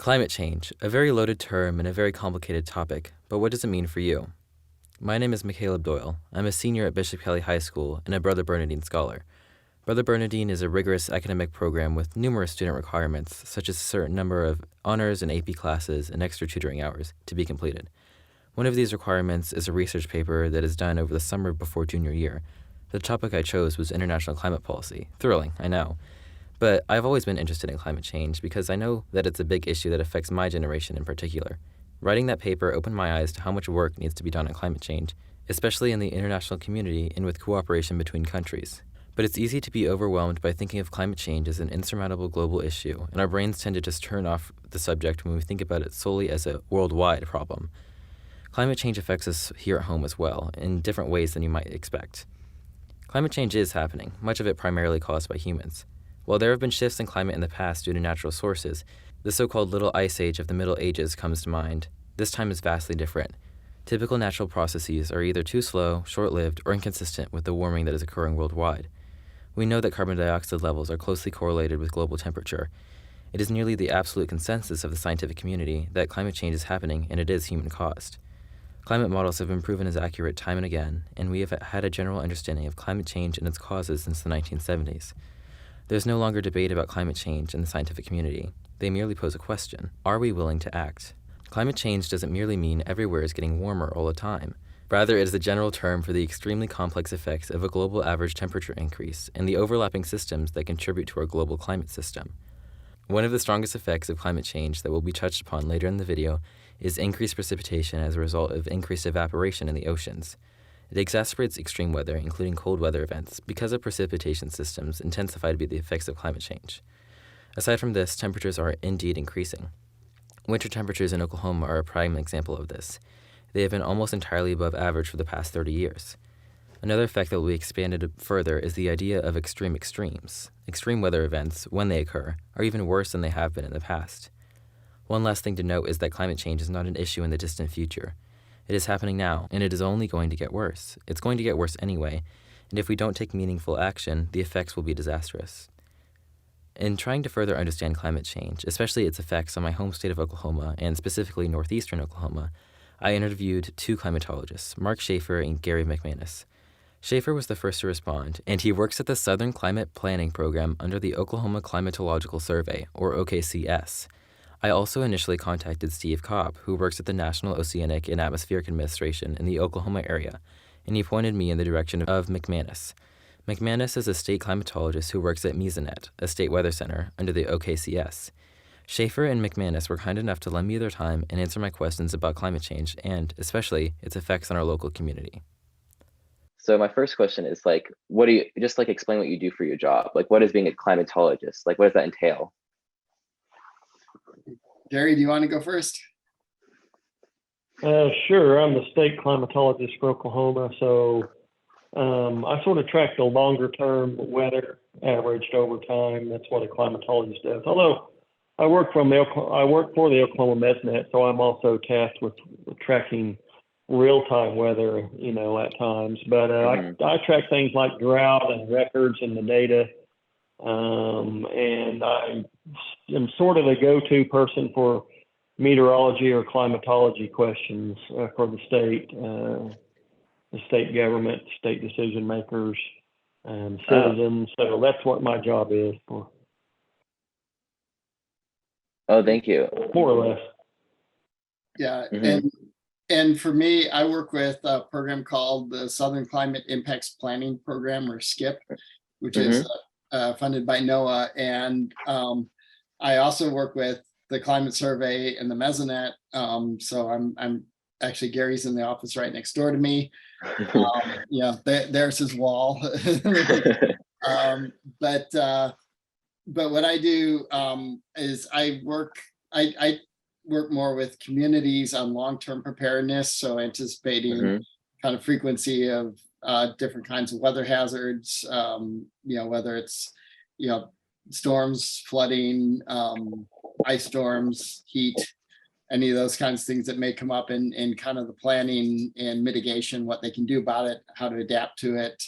Climate change, a very loaded term and a very complicated topic, but what does it mean for you? My name is McCaleb Doyle. I'm a senior at Bishop Kelley High School and a Brother Bernadine scholar. Brother Bernadine is a rigorous academic program with numerous student requirements, such as a certain number of honors and AP classes and extra tutoring hours to be completed. One of these requirements is a research paper that is done over the summer before junior year. The topic I chose was international climate policy. Thrilling, I know. But I've always been interested in climate change because I know that it's a big issue that affects my generation in particular. Writing that paper opened my eyes to how much work needs to be done on climate change, especially in the international community and with cooperation between countries. But it's easy to be overwhelmed by thinking of climate change as an insurmountable global issue, and our brains tend to just turn off the subject when we think about it solely as a worldwide problem. Climate change affects us here at home as well, in different ways than you might expect. Climate change is happening, much of it primarily caused by humans. While there have been shifts in climate in the past due to natural sources, the so-called Little Ice Age of the Middle Ages comes to mind. This time is vastly different. Typical natural processes are either too slow, short-lived, or inconsistent with the warming that is occurring worldwide. We know that carbon dioxide levels are closely correlated with global temperature. It is nearly the absolute consensus of the scientific community that climate change is happening and it is human-caused. Climate models have been proven as accurate time and again, and we have had a general understanding of climate change and its causes since the 1970s. There's no longer debate about climate change in the scientific community. They merely pose a question. Are we willing to act? Climate change doesn't merely mean everywhere is getting warmer all the time. Rather, it is a general term for the extremely complex effects of a global average temperature increase and the overlapping systems that contribute to our global climate system. One of the strongest effects of climate change that will be touched upon later in the video is increased precipitation as a result of increased evaporation in the oceans. It exacerbates extreme weather, including cold weather events, because of precipitation systems intensify to be the effects of climate change. Aside from this, temperatures are indeed increasing. Winter temperatures in Oklahoma are a prime example of this. They have been almost entirely above average for the past 30 years. Another effect that will be expanded further is the idea of extreme extremes. Extreme weather events, when they occur, are even worse than they have been in the past. One last thing to note is that climate change is not an issue in the distant future. It is happening now, and it is only going to get worse. It's going to get worse anyway, and if we don't take meaningful action, the effects will be disastrous. In trying to further understand climate change, especially its effects on my home state of Oklahoma, and specifically northeastern Oklahoma, I interviewed two climatologists, Mark Schaefer and Gary McManus. Schaefer was the first to respond, and he works at the Southern Climate Planning Program under the Oklahoma Climatological Survey, or OKCS. I also initially contacted Steve Cobb, who works at the National Oceanic and Atmospheric Administration in the Oklahoma area, and he pointed me in the direction of McManus. McManus is a state climatologist who works at Mesonet, a state weather center, under the OKCS. Schaefer and McManus were kind enough to lend me their time and answer my questions about climate change and, especially, its effects on our local community. So my first question is what do you, just explain what you do for your job? What is being a climatologist? What does that entail? Gary, do you want to go first? Sure. I'm the state climatologist for Oklahoma, so I sort of track the longer term weather averaged over time. That's what a climatologist does. Although I work for the Oklahoma Mesonet, so I'm also tasked with tracking real-time weather, at times. But I track things like drought and records and the data. And I am sort of a go-to person for meteorology or climatology questions for the state government, state decision makers, and citizens. So that's what my job is for. Oh, thank you. More or less. Yeah, and for me, I work with a program called the Southern Climate Impacts Planning Program, or SCIP, which is funded by NOAA, and I also work with the Climate Survey and the Mesonet. So I'm actually, Gary's in the office right next door to me. There's his wall. But what I do is I work more with communities on long-term preparedness, so anticipating kind of frequency of different kinds of weather hazards, whether it's storms, flooding, ice storms, heat, any of those kinds of things that may come up in kind of the planning and mitigation, what they can do about it, how to adapt to it.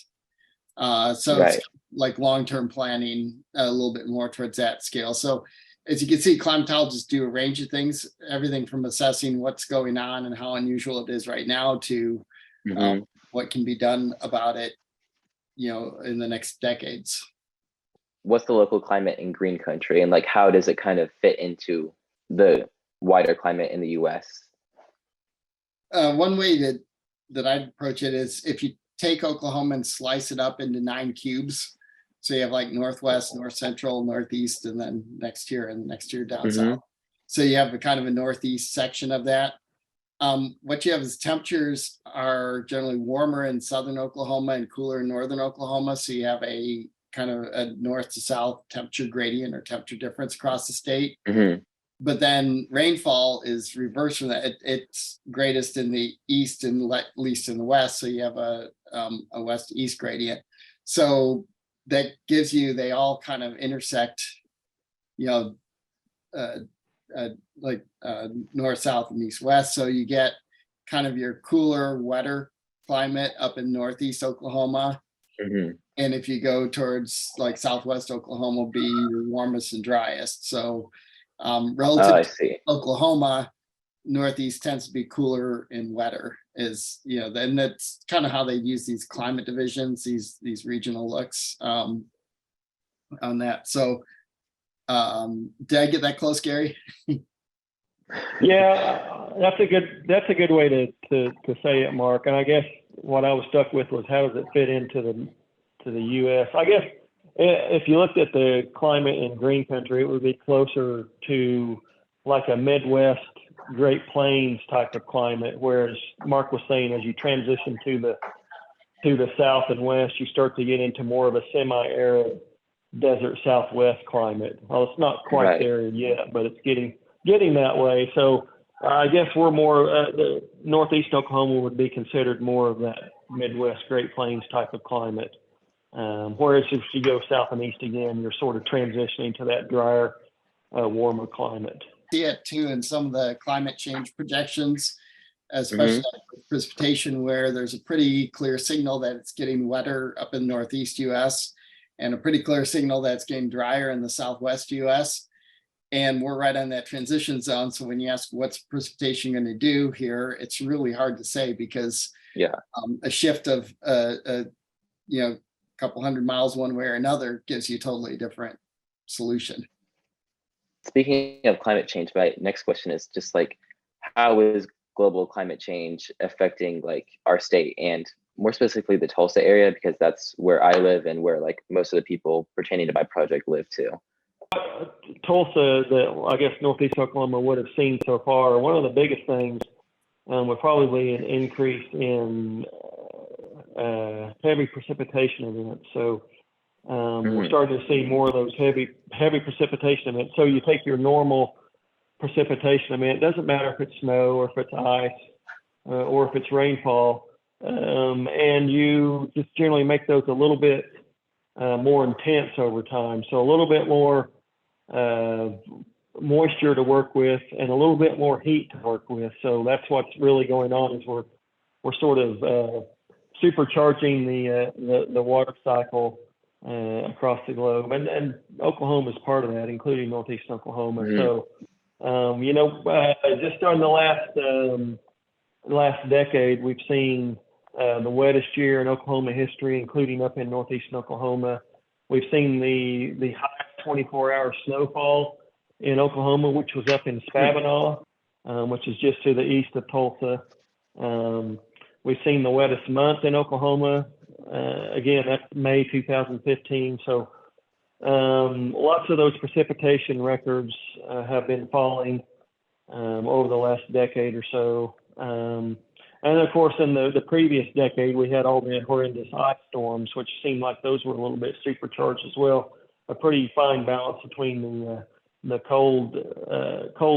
It's like long-term planning, a little bit more towards that scale. So as you can see, climatologists do a range of things, everything from assessing what's going on and how unusual it is right now to what can be done about it, in the next decades. What's the local climate in green country, and like how does it kind of fit into the wider climate in the US? One way that I'd approach it is if you take Oklahoma and slice it up into 9 cubes. So you have like Northwest, North Central, Northeast, and then next year down south. So you have a kind of a Northeast section of that. What you have is temperatures are generally warmer in Southern Oklahoma and cooler in Northern Oklahoma. So you have a kind of a north to south temperature gradient or temperature difference across the state. But then rainfall is reversed from that. It's greatest in the east and least in the west. So you have a west-east gradient. So that gives you, they all kind of intersect, north, south, and east, west. So you get kind of your cooler, wetter climate up in Northeast Oklahoma. And if you go towards like Southwest Oklahoma, will be your warmest and driest. So relative to Oklahoma, Northeast tends to be cooler and wetter. Then that's kind of how they use these climate divisions, these regional looks on that. So did I get that close, Gary? Yeah, that's a good way to say it, Mark. And I guess what I was stuck with was how does it fit into the U.S. I guess if you looked at the climate in green country, it would be closer to like a Midwest Great Plains type of climate, whereas Mark was saying as you transition to the south and west, you start to get into more of a semi-arid desert Southwest climate. Well, it's not quite there yet, but it's getting that way. So I guess we're more the Northeast Oklahoma would be considered more of that Midwest Great Plains type of climate. Whereas if you go south and east again, you're sort of transitioning to that drier, warmer climate. See it too in some of the climate change projections, especially with precipitation, where there's a pretty clear signal that it's getting wetter up in Northeast US and a pretty clear signal that it's getting drier in the Southwest US. And we're right on that transition zone. So when you ask what's precipitation going to do here, it's really hard to say because a shift of a couple hundred miles one way or another gives you a totally different solution. Speaking of climate change, my next question is just like, how is global climate change affecting like our state and more specifically the Tulsa area, because that's where I live and where like most of the people pertaining to my project live too. Tulsa, I guess Northeast Oklahoma would have seen so far, one of the biggest things would probably be an increase in heavy precipitation events. So we're starting to see more of those heavy precipitation events. So you take your normal precipitation event, it doesn't matter if it's snow or if it's ice or if it's rainfall, and you just generally make those a little bit more intense over time. So a little bit more moisture to work with and a little bit more heat to work with. So that's what's really going on is we're sort of supercharging the water cycle across the globe, and Oklahoma is part of that, including Northeast Oklahoma. So, just during the last decade, we've seen the wettest year in Oklahoma history, including up in Northeastern Oklahoma. We've seen the highest 24-hour snowfall in Oklahoma, which was up in Spavinaw, which is just to the east of Tulsa. We've seen the wettest month in Oklahoma. Again, that's May 2015. So lots of those precipitation records have been falling over the last decade or so. And of course, in the previous decade, we had all the horrendous ice storms, which seemed like those were a little bit supercharged as well. A pretty fine balance between the cold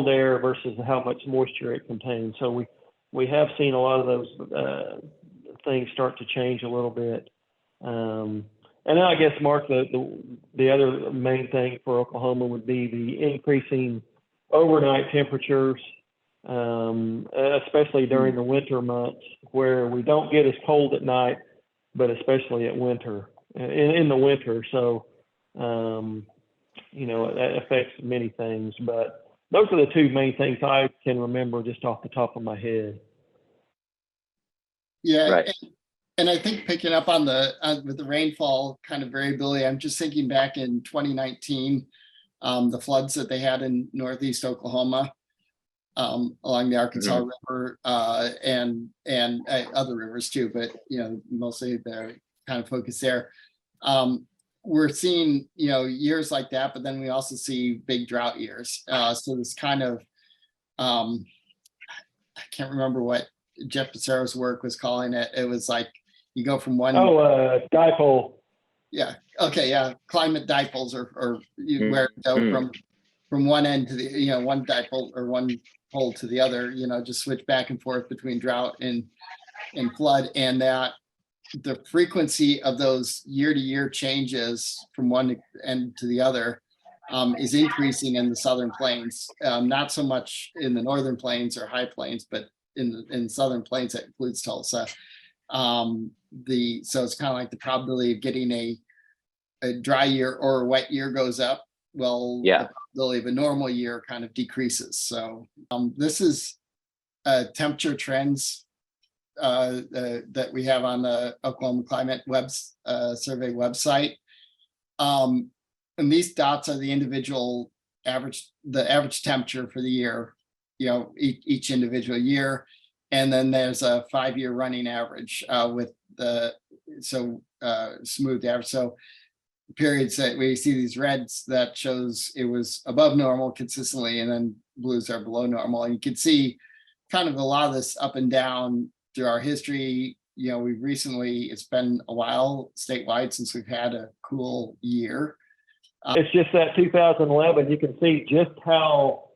air versus how much moisture it contains. So we have seen a lot of those things start to change a little bit. And then I guess, Mark, the other main thing for Oklahoma would be the increasing overnight temperatures, especially during the winter months where we don't get as cold at night, but especially in the winter. So that affects many things, but those are the two main things I can remember just off the top of my head. Yeah. Right. And I think picking up on with the rainfall kind of variability, I'm just thinking back in 2019, the floods that they had in Northeast Oklahoma, along the Arkansas River, and other rivers too, but mostly the kind of focus there. We're seeing years like that, but then we also see big drought years. So this kind of I can't remember what Jeff Becerra's work was calling it. It was like you go from one dipole. Yeah. Okay. Yeah. Climate dipoles, or where you go from one end to the one dipole or one pole to the other. Just switch back and forth between drought and flood, and that the frequency of those year-to-year changes from one end to the other is increasing in the southern plains. Not so much in the northern plains or high plains, but in southern plains, that includes Tulsa. So it's kind of like the probability of getting a dry year or a wet year goes up. Well, the probability of a normal year kind of decreases. So this is temperature trends that we have on the Oklahoma Climate Survey website. And these dots are the individual the average temperature for the year, each individual year. And then there's a 5-year running average with the smooth average. So periods that we see these reds, that shows it was above normal consistently, and then blues are below normal. And you can see kind of a lot of this up and down through our history. We've recently, it's been a while statewide since we've had a cool year. It's just that 2011, you can see just how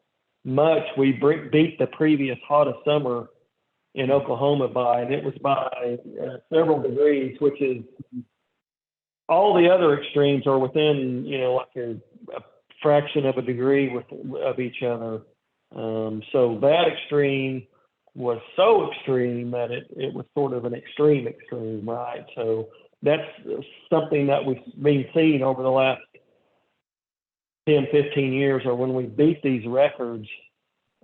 much we beat the previous hottest summer in Oklahoma by, and it was by several degrees, which is all the other extremes are within, like a fraction of a degree of each other. So that extreme was so extreme that it was sort of an extreme, right? So that's something that we've been seeing over the last 10, 15 years, or when we beat these records,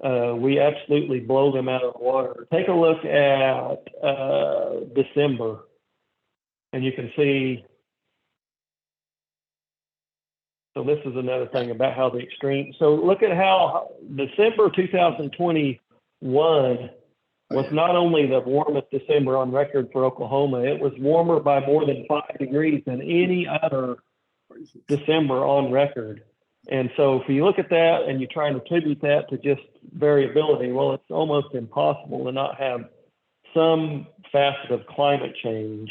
we absolutely blow them out of the water. Take a look at December, and you can see. So this is another thing about how the extreme. So look at how December 2021 was not only the warmest December on record for Oklahoma, it was warmer by more than 5 degrees than any other December on record. And so if you look at that and you try and attribute that to just variability, well, it's almost impossible to not have some facet of climate change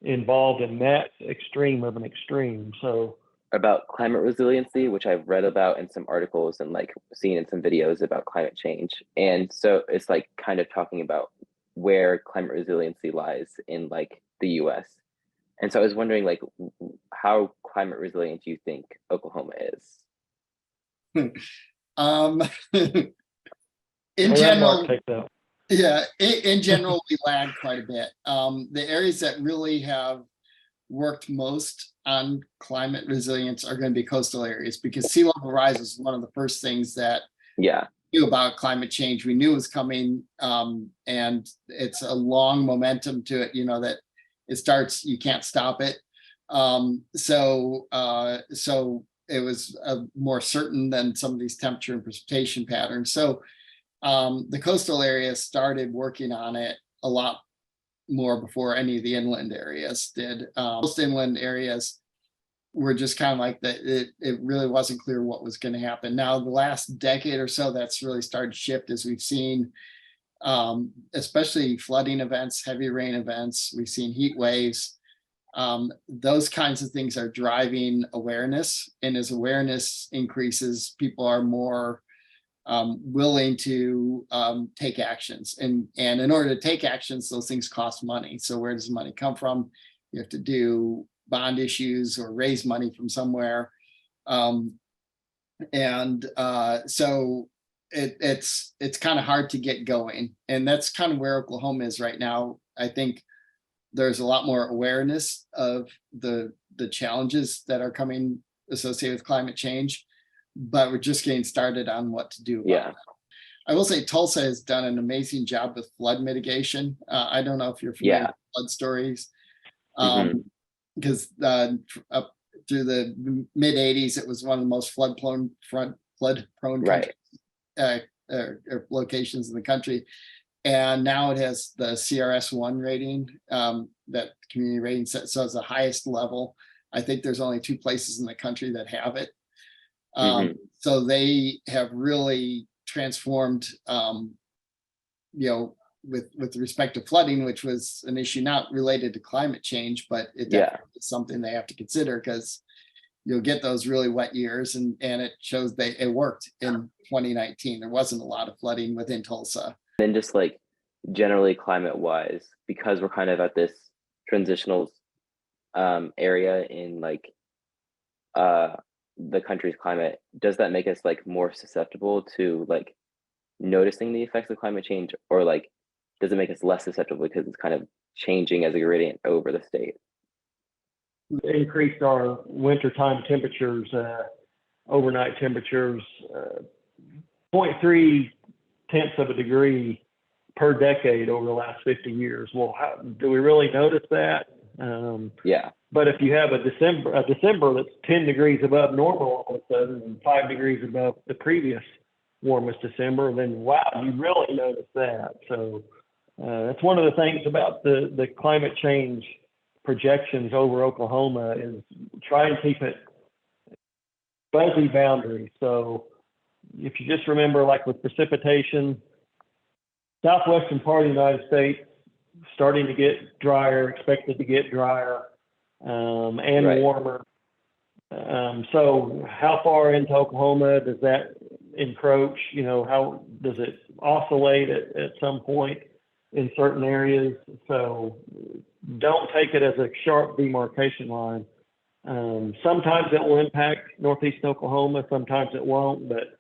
involved in that extreme of an extreme. So about climate resiliency, which I've read about in some articles and like seen in some videos about climate change. And so it's like kind of talking about where climate resiliency lies in like the US. And so I was wondering like how climate resilient do you think Oklahoma is? In general, in general, we lag quite a bit. The areas that really have worked most on climate resilience are going to be coastal areas, because sea level rise is one of the first things that knew about climate change. We knew it was coming, and it's a long momentum to it, that it starts, you can't stop it. So it was more certain than some of these temperature and precipitation patterns. So the coastal areas started working on it a lot more before any of the inland areas did. Most inland areas were just kind of like that. It really wasn't clear what was going to happen. Now, the last decade or so, that's really started to shift, as we've seen, especially flooding events, heavy rain events. We've seen heat waves. Those kinds of things are driving awareness. And as awareness increases, people are more willing to take actions. And in order to take actions, those things cost money. So where does the money come from? You have to do bond issues or raise money from somewhere. So it's kind of hard to get going. And that's kind of where Oklahoma is right now. I think there's a lot more awareness of the challenges that are coming associated with climate change, but we're just getting started on what to do about it. I will say Tulsa has done an amazing job with flood mitigation. I don't know if you're familiar with flood stories, because up through the mid 80s, it was one of the most flood prone locations in the country. And now it has the CRS1 rating, that community rating set, so it's the highest level. I think there's only 2 places in the country that have it. So they have really transformed, with respect to flooding, which was an issue not related to climate change, but it definitely is something they have to consider, because you'll get those really wet years, and it shows it worked in 2019. There wasn't a lot of flooding within Tulsa. And just like generally climate wise, because we're kind of at this transitional area in like the country's climate, does that make us like more susceptible to like noticing the effects of climate change, or like does it make us less susceptible because it's kind of changing as a gradient over the state? Increased our wintertime temperatures, overnight temperatures, 0.3 of a degree per decade over the last 50 years. Well, do we really notice that? But if you have a December that's 10 degrees above normal all of a sudden, and 5 degrees above the previous warmest December, then wow, you really notice that. So that's one of the things about the climate change projections over Oklahoma, is try and keep it fuzzy boundaries. So if you just remember, like with precipitation, southwestern part of the United States starting to get drier, expected to get drier, and warmer. So how far into Oklahoma does that encroach? How does it oscillate at some point in certain areas? So don't take it as a sharp demarcation line. Sometimes it will impact northeast Oklahoma, sometimes it won't. But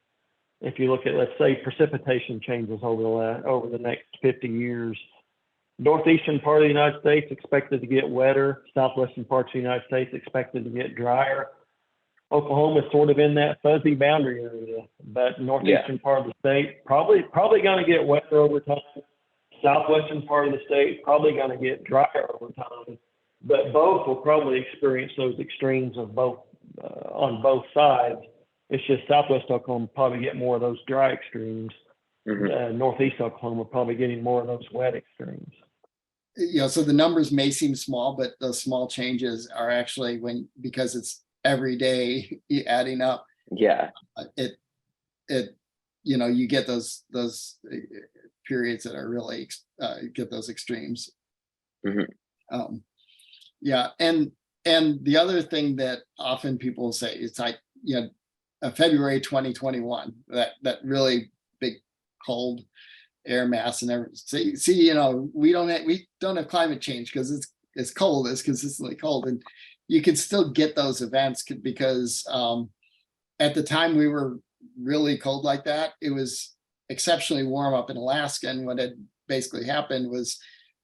if you look at, let's say, precipitation changes over the next 50 years, northeastern part of the United States expected to get wetter, southwestern parts of the United States expected to get drier. Oklahoma is sort of in that fuzzy boundary area, but northeastern part of the state probably going to get wetter over time. Southwestern part of the state probably going to get drier over time, but both will probably experience those extremes of both on both sides. It's just southwest Oklahoma probably get more of those dry extremes. Northeast Oklahoma probably getting more of those wet extremes. So the numbers may seem small, but those small changes are actually, because it's every day adding up. You get those periods that are really get those extremes. And the other thing that often people say, it's like, February 2021, that really big cold air mass and everything. See, we don't have climate change because it's cold. It's consistently cold, and you can still get those events because at the time we were really cold like that, it was exceptionally warm up in Alaska, and what had basically happened was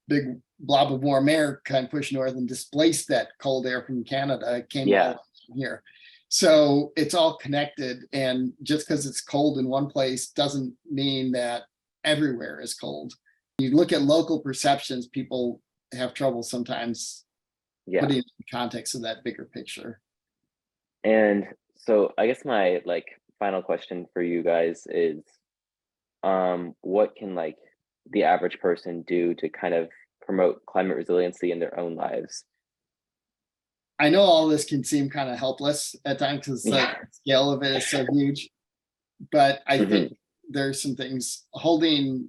big blob of warm air kind of pushed north and displaced that cold air from Canada. It came all here. So it's all connected, and just because it's cold in one place doesn't mean that everywhere is cold. You look at local perceptions, people have trouble sometimes putting it in the context of that bigger picture. And so I guess my final question for you guys is, what can the average person do to kind of promote climate resiliency in their own lives? I know all this can seem kind of helpless at times because the scale of it is so huge, but I think there's some things holding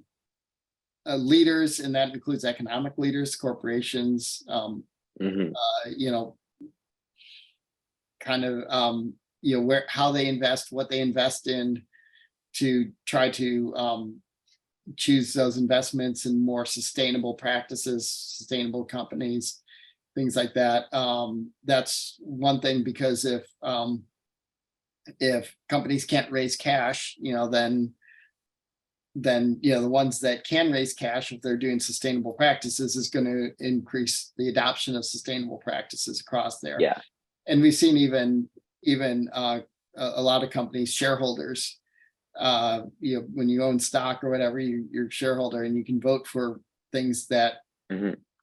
leaders, and that includes economic leaders, corporations, how they invest, what they invest in, to try to choose those investments in more sustainable practices, sustainable companies, things like that. That's one thing, because if companies can't raise cash, then the ones that can raise cash, if they're doing sustainable practices, is going to increase the adoption of sustainable practices across there. And we've seen even even a lot of companies, shareholders, when you own stock or whatever, you're a shareholder, and you can vote for things that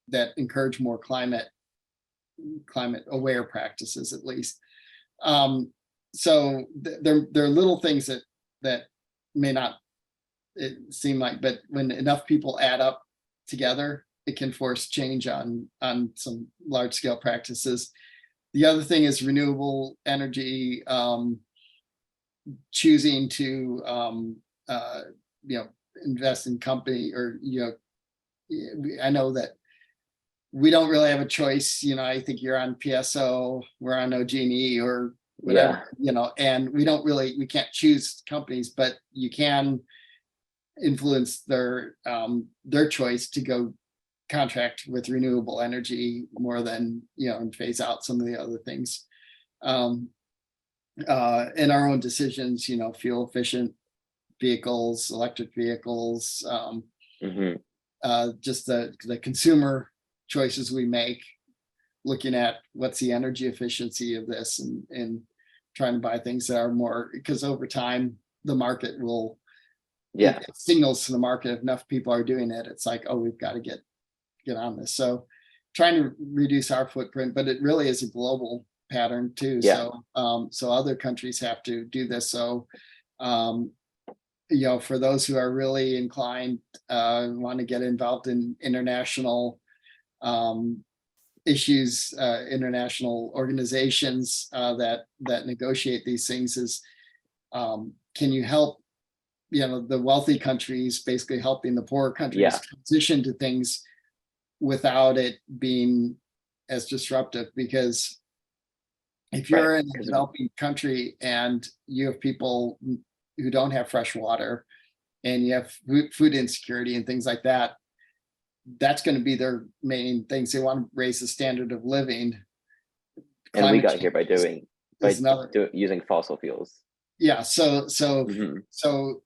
that encourage more climate aware practices, at least. So there are little things that may not seem like, but when enough people add up together, it can force change on some large scale practices. The other thing is renewable energy, choosing to invest in company, or I know that we don't really have a choice. I think you're on PSO, we're on OG&E or whatever, and we can't choose companies, but you can influence their choice to go contract with renewable energy more than, and phase out some of the other things. In our own decisions, fuel efficient vehicles, electric vehicles, just the consumer choices we make, looking at what's the energy efficiency of this, and trying to buy things that are more, because over time the market will, it signals to the market if enough people are doing it, it's like, oh, we've got to get on this. So trying to reduce our footprint, but it really is a global pattern too. So other countries have to do this. So for those who are really inclined, want to get involved in international issues, international organizations that negotiate these things, is can you help the wealthy countries, basically helping the poorer countries transition to things without it being as disruptive? Because if you're in a developing country and you have people who don't have fresh water, and you have food insecurity and things like that, that's going to be their main things. They want to raise the standard of living. And we got here by using fossil fuels. Yeah, so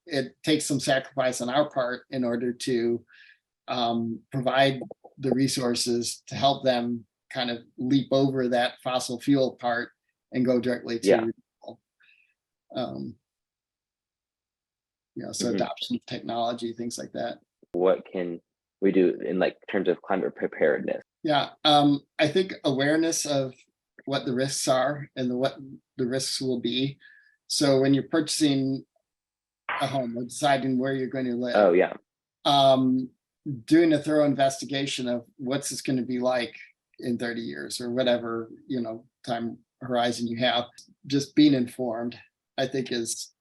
it takes some sacrifice on our part in order to provide the resources to help them kind of leap over that fossil fuel part and go directly to so adoption of technology, things like that. What can we do in terms of climate preparedness? I think awareness of what the risks are and what the risks will be. So when you're purchasing a home or deciding where you're going to live, doing a thorough investigation of what's this going to be like in 30 years or whatever, time horizon you have. Just being informed, I think, is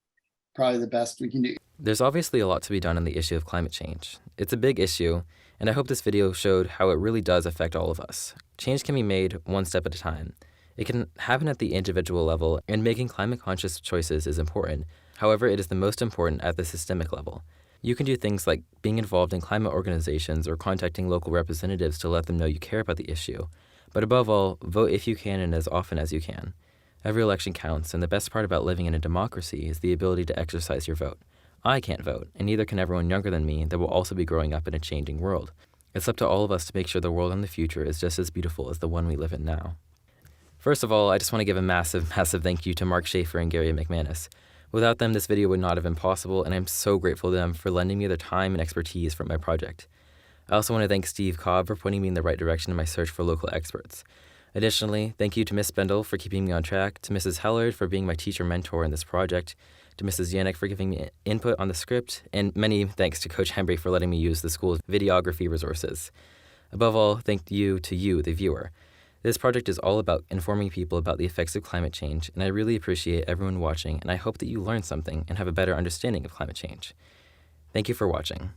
probably the best we can do. There's obviously a lot to be done on the issue of climate change. It's a big issue, and I hope this video showed how it really does affect all of us. Change can be made one step at a time. It can happen at the individual level, and making climate-conscious choices is important. However, it is the most important at the systemic level. You can do things like being involved in climate organizations or contacting local representatives to let them know you care about the issue. But above all, vote if you can and as often as you can. Every election counts, and the best part about living in a democracy is the ability to exercise your vote. I can't vote, and neither can everyone younger than me that will also be growing up in a changing world. It's up to all of us to make sure the world in the future is just as beautiful as the one we live in now. First of all, I just want to give a massive thank you to Mark Schaefer and Gary McManus. Without them, this video would not have been possible, and I'm so grateful to them for lending me their time and expertise for my project. I also want to thank Steve Cobb for pointing me in the right direction in my search for local experts. Additionally, thank you to Miss Bendel for keeping me on track, to Mrs. Hellard for being my teacher mentor in this project, to Mrs. Yannick for giving me input on the script, and many thanks to Coach Hembry for letting me use the school's videography resources. Above all, thank you to you, the viewer. This project is all about informing people about the effects of climate change, and I really appreciate everyone watching, and I hope that you learned something and have a better understanding of climate change. Thank you for watching.